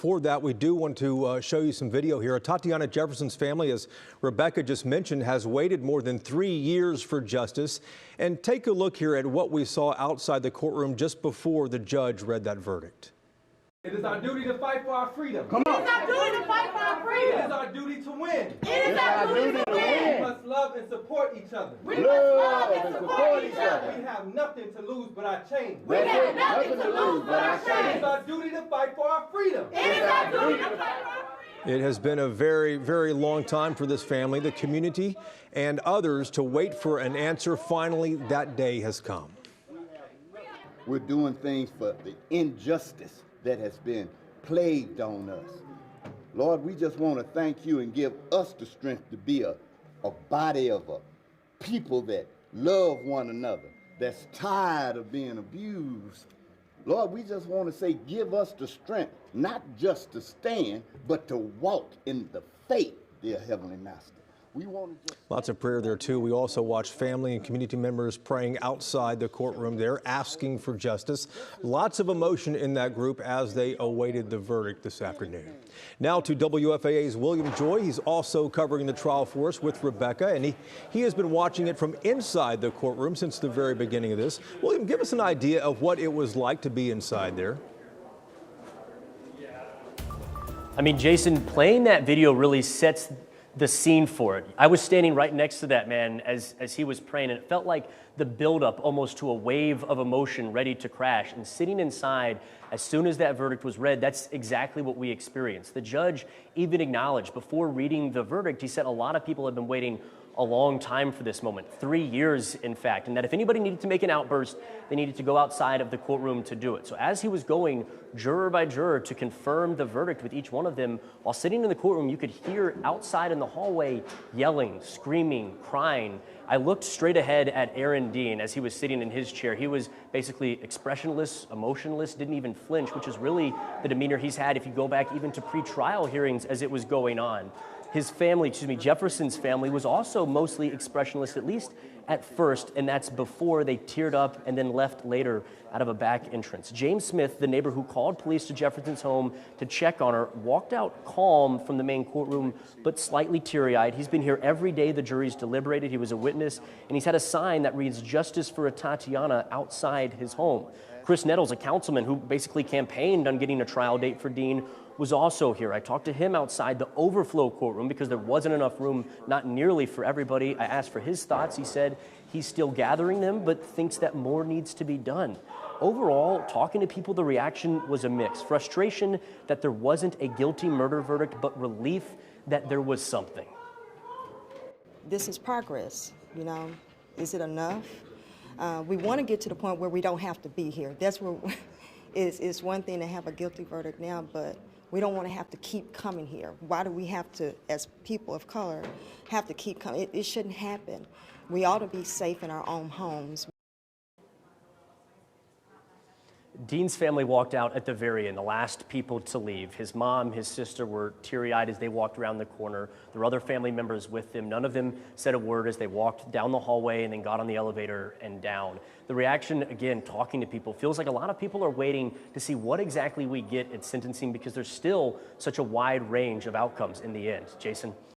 For that, we do want to show you some video here. Atatiana Jefferson's family, as Rebecca just mentioned, has waited more than 3 years for justice. And take a look here at what we saw outside the courtroom just before the judge read that verdict. It is our duty to fight for our freedom. Come on. It is our duty to fight for our freedom. It is our duty to win. It is our duty to win. We must love and support each other. We must love and support each other. We have nothing to lose but our chains. We have nothing to lose but our It chains. is our duty to fight for our freedom. It is our duty to fight for our freedom. It has been a very, very long time for this family, the community, and others to wait for an answer. Finally, that day has come. We're doing things for the injustice that has been plagued on us. Lord, we just want to thank you and give us the strength to be a body of people that love one another, that's tired of being abused. Lord, we just want to say, give us the strength, not just to stand, but to walk in the faith, dear Heavenly Master. We want to just... Lots of prayer there, too. We also watched family and community members praying outside the courtroom there, asking for justice. Lots of emotion in that group as they awaited the verdict this afternoon. Now to WFAA's William Joy. He's also covering the trial for us with Rebecca, and he has been watching it from inside the courtroom since the very beginning of this. William, give us an idea of what it was like to be inside there. I mean, Jason, playing that video really sets the scene for it. I was standing right next to that man as he was praying, and it felt like the buildup almost to a wave of emotion ready to crash. And sitting inside, as soon as that verdict was read, that's exactly what we experienced. The judge even acknowledged before reading the verdict, he said a lot of people have been waiting a long time for this moment, 3 years in fact, and that if anybody needed to make an outburst, they needed to go outside of the courtroom to do it. So as he was going juror by juror to confirm the verdict with each one of them, while sitting in the courtroom, you could hear outside in the hallway yelling, screaming, crying. I looked straight ahead at Aaron Dean as he was sitting in his chair. He was basically expressionless, emotionless, didn't even flinch, which is really the demeanor he's had if you go back even to pre-trial hearings as it was going on. His family, Jefferson's family, was also mostly expressionless, at least at first, and that's before they teared up and then left later out of a back entrance. James Smith, the neighbor who called police to Jefferson's home to check on her, walked out calm from the main courtroom, but slightly teary-eyed. He's been here every day the jury's deliberated. He was a witness, and he's had a sign that reads, "Justice for Atatiana," outside his home. Chris Nettles, a councilman who basically campaigned on getting a trial date for Dean, was also here. I talked to him outside the overflow courtroom because there wasn't enough room, not nearly for everybody. I asked for his thoughts. He said he's still gathering them, but thinks that more needs to be done. Overall, talking to people, the reaction was a mix. Frustration that there wasn't a guilty murder verdict, but relief that there was something. This is progress, you know. Is it enough? We want to get to the point where we don't have to be here. That's where it's one thing to have a guilty verdict now, but we don't want to have to keep coming here. Why do we have to, as people of color, have to keep coming? It shouldn't happen. We ought to be safe in our own homes. Dean's family walked out at the very end, the last people to leave. His mom, his sister were teary-eyed as they walked around the corner. There were other family members with them. None of them said a word as they walked down the hallway and then got on the elevator and down. The reaction, again, talking to people, feels like a lot of people are waiting to see what exactly we get at sentencing because there's still such a wide range of outcomes in the end. Jason?